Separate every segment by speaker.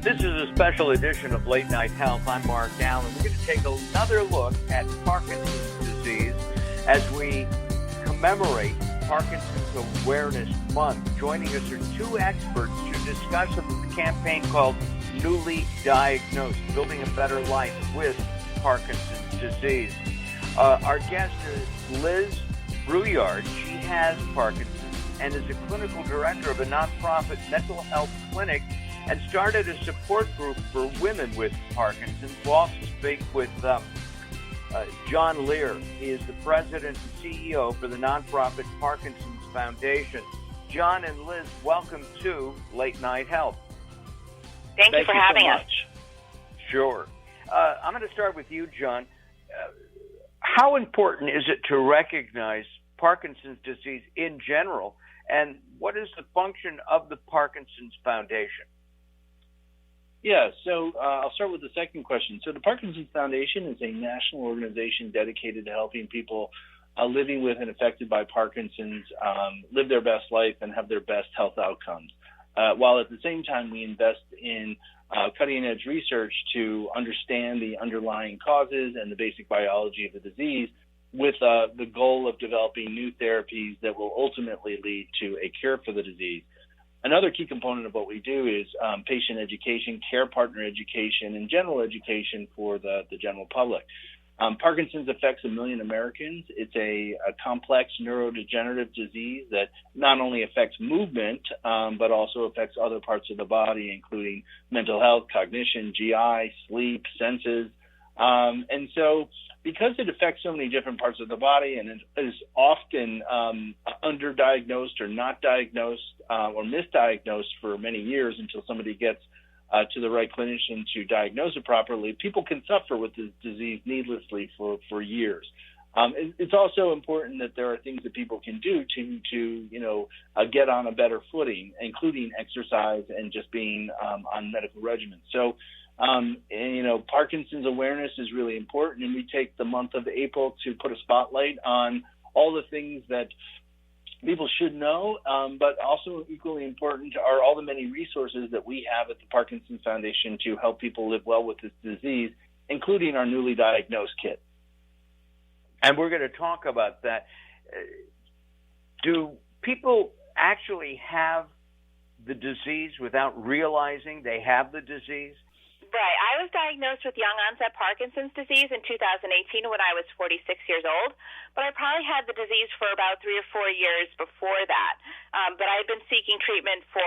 Speaker 1: This is a special edition of Late Night Health. I'm Mark Alyn. We're going to take another look at Parkinson's disease as we commemorate Parkinson's Awareness Month. Joining us are two experts to discuss a campaign called Newly Diagnosed, Building a Better Life with Parkinson's Disease. Our guest is Liz Brouillard. She has Parkinson's and is a clinical director of a nonprofit mental health clinic and started a support group for women with Parkinson's. We'll also speak with John Lehr. He is the president and CEO for the nonprofit Parkinsons-foundation. John and Liz, welcome to Late Night Health.
Speaker 2: Thank you for having us.
Speaker 1: Sure. I'm going to start with you, John. How important is it to recognize Parkinson's disease in general, and what is the function of the Parkinson's Foundation?
Speaker 3: Yeah, so I'll start with the second question. So the Parkinson's Foundation is a national organization dedicated to helping people living with and affected by Parkinson's live their best life and have their best health outcomes, while at the same time we invest in cutting-edge research to understand the underlying causes and the basic biology of the disease, with the goal of developing new therapies that will ultimately lead to a cure for the disease. Another key component of what we do is patient education, care partner education, and general education for the general public. Parkinson's affects 1 million Americans. It's a complex neurodegenerative disease that not only affects movement, but also affects other parts of the body, including mental health, cognition, GI, sleep, senses. And so because it affects so many different parts of the body and it is often underdiagnosed or not diagnosed or misdiagnosed for many years until somebody gets to the right clinician to diagnose it properly, people can suffer with this disease needlessly for years. It's also important that there are things that people can do to get on a better footing, including exercise and just being on medical regimens. So, Parkinson's awareness is really important, and we take the month of April to put a spotlight on all the things that people should know, but also equally important are all the many resources that we have at the Parkinson's Foundation to help people live well with this disease, including our newly diagnosed kit.
Speaker 1: And we're going to talk about that. Do people actually have the disease without realizing they have the disease?
Speaker 2: Right. I was diagnosed with young-onset Parkinson's disease in 2018 when I was 46 years old, but I probably had the disease for about 3 or 4 years before that. But I had been seeking treatment for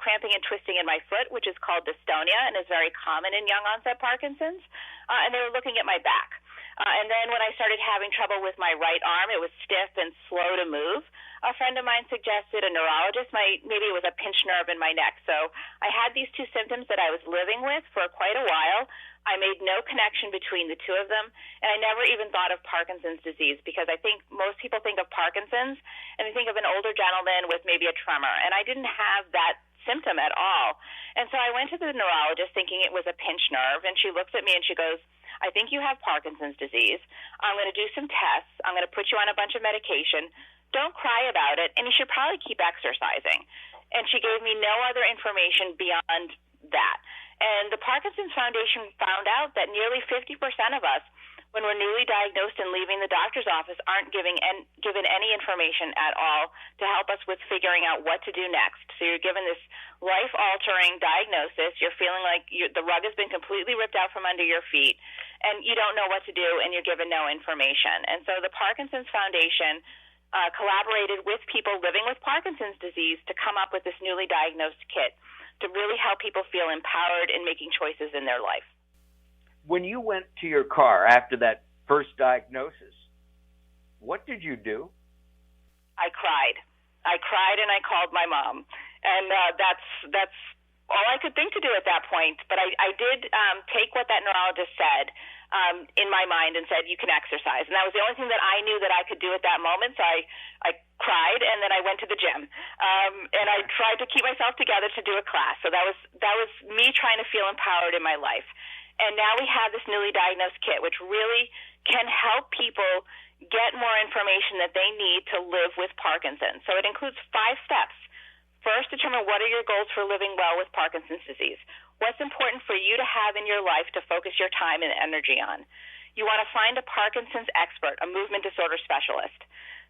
Speaker 2: cramping and twisting in my foot, which is called dystonia and is very common in young-onset Parkinson's, and they were looking at my back. And then when I started having trouble with my right arm, it was stiff and slow to move. A friend of mine suggested a neurologist. Maybe it was a pinched nerve in my neck. So I had these two symptoms that I was living with for quite a while. I made no connection between the two of them, and I never even thought of Parkinson's disease because I think most people think of Parkinson's and they think of an older gentleman with maybe a tremor, and I didn't have that symptom at all. And so I went to the neurologist thinking it was a pinched nerve, and she looks at me and she goes, I think you have Parkinson's disease. I'm going to do some tests. I'm going to put you on a bunch of medication. Don't cry about it, and you should probably keep exercising. And she gave me no other information beyond that. And the Parkinson's Foundation found out that nearly 50% of us, when we're newly diagnosed and leaving the doctor's office, aren't given any information at all to help us with figuring out what to do next. So you're given this life-altering diagnosis. You're feeling like the rug has been completely ripped out from under your feet, and you don't know what to do, and you're given no information. And so the Parkinson's Foundation collaborated with people living with Parkinson's disease to come up with this newly diagnosed kit to really help people feel empowered in making choices in their life.
Speaker 1: When you went to your car after that first diagnosis, what did you do?
Speaker 2: I cried. And I called my mom. And that's all I could think to do at that point. But I did take what that neurologist said in my mind and said, you can exercise. And that was the only thing that I knew that I could do at that moment. So I cried, and then I went to the gym. And I tried to keep myself together to do a class. So that was me trying to feel empowered in my life. And now we have this newly diagnosed kit, which really can help people get more information that they need to live with Parkinson's. So it includes 5 steps. First, determine what are your goals for living well with Parkinson's disease. What's important for you to have in your life to focus your time and energy on? You want to find a Parkinson's expert, a movement disorder specialist.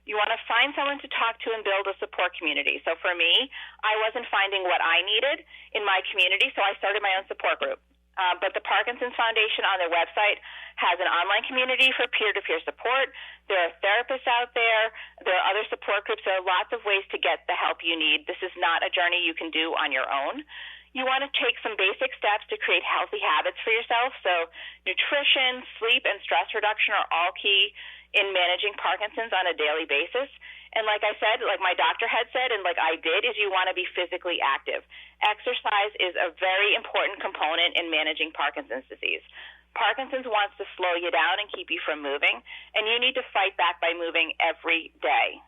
Speaker 2: You want to find someone to talk to and build a support community. So for me, I wasn't finding what I needed in my community, so I started my own support group. But the Parkinsons Foundation on their website has an online community for peer-to-peer support. There are therapists out there. There are other support groups. There are lots of ways to get the help you need. This is not a journey you can do on your own. You want to take some basic steps to create healthy habits for yourself. So nutrition, sleep, and stress reduction are all key in managing Parkinson's on a daily basis. And like I said, like my doctor had said, and like I did, is you want to be physically active. Exercise is a very important component in managing Parkinson's disease. Parkinson's wants to slow you down and keep you from moving, and you need to fight back by moving every day.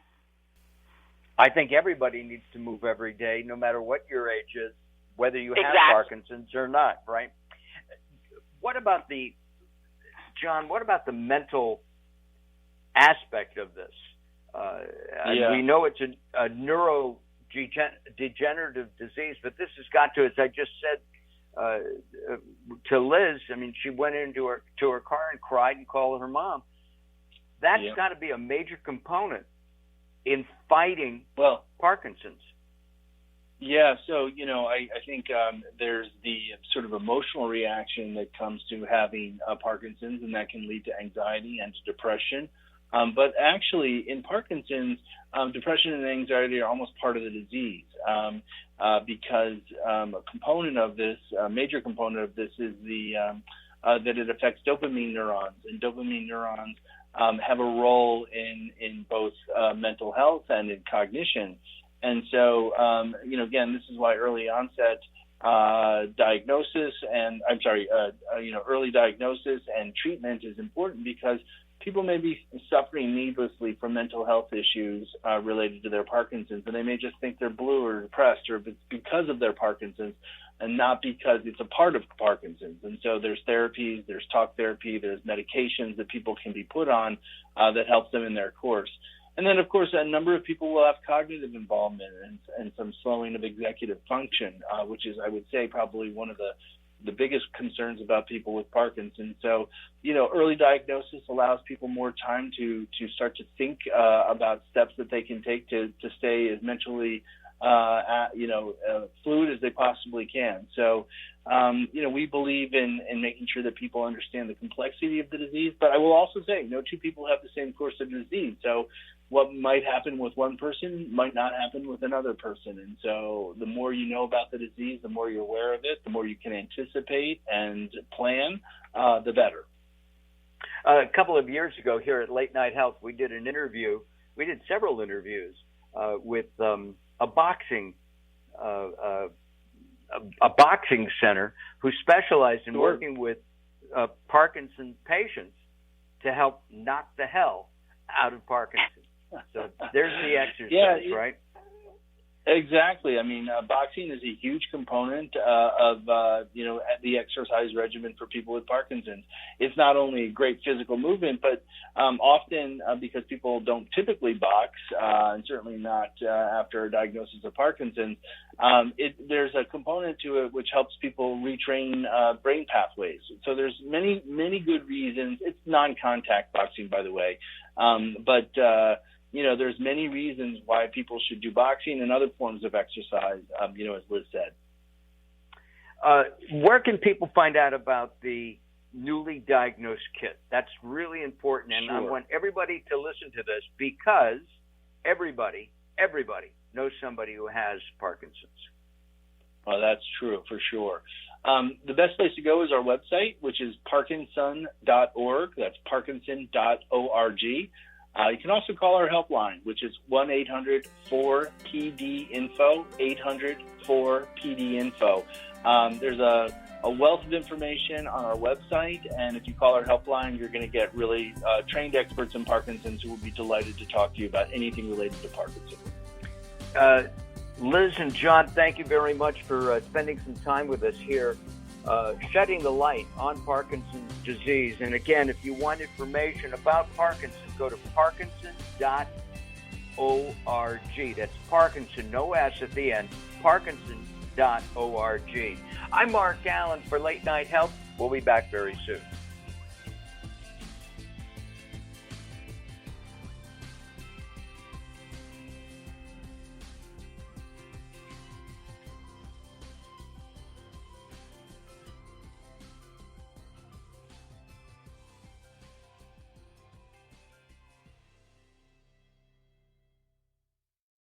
Speaker 1: I think everybody needs to move every day, no matter what your age is, whether you have Parkinson's or not, right? What about John, what about the mental aspect of this? We know it's a neurodegenerative disease, but this has got to, as I just said to Liz, I mean, she went into her car and cried and called her mom. That's got to be a major component in fighting Parkinson's.
Speaker 3: Yeah, so, I think there's the sort of emotional reaction that comes to having Parkinson's, and that can lead to anxiety and to depression. But actually, in Parkinson's, depression and anxiety are almost part of the disease because a component of this, a major component of this is that it affects dopamine neurons, and dopamine neurons have a role in both mental health and in cognition. And so, again, this is why early diagnosis and treatment is important, because people may be suffering needlessly from mental health issues related to their Parkinson's, and they may just think they're blue or depressed, or because of their Parkinson's, and not because it's a part of Parkinson's. And so there's therapies, there's talk therapy, there's medications that people can be put on that helps them in their course. And then, of course, a number of people will have cognitive involvement and some slowing of executive function, which is, I would say, probably one of the biggest concerns about people with Parkinson's. So, early diagnosis allows people more time to start to think about steps that they can take to stay as mentally fluid as they possibly can. So, we believe in making sure that people understand the complexity of the disease. But I will also say, no two people have the same course of disease. So what might happen with one person might not happen with another person. And so the more you know about the disease, the more you're aware of it, the more you can anticipate and plan, the better.
Speaker 1: A couple of years ago here at Late Night Health, we did several interviews with a boxing center who specialized in working with Parkinson's patients to help knock the hell out of Parkinson's. So there's the exercise, right?
Speaker 3: Exactly. I mean, boxing is a huge component of the exercise regimen for people with Parkinson's. It's not only great physical movement, but often because people don't typically box, and certainly not after a diagnosis of Parkinson's, there's a component to it which helps people retrain brain pathways. So there's many, many good reasons. It's non-contact boxing, by the way, but there's many reasons why people should do boxing and other forms of exercise, as Liz said.
Speaker 1: Where can people find out about the newly diagnosed kit? That's really important, and I want everybody to listen to this because everybody knows somebody who has Parkinson's.
Speaker 3: Well, that's true for sure. The best place to go is our website, which is parkinson.org. That's parkinson.org. You can also call our helpline, which is 1-800-4PD-INFO, 800-4PD-INFO. There's a wealth of information on our website, and if you call our helpline, you're going to get really trained experts in Parkinson's who will be delighted to talk to you about anything related to Parkinson's.
Speaker 1: Liz and John, thank you very much for spending some time with us here, shedding the light on Parkinson's disease. And again, if you want information about Parkinson's, go to parkinsons.org. That's Parkinson, no S at the end, parkinsons.org. I'm Mark Alyn for Late Night Health. We'll be back very soon.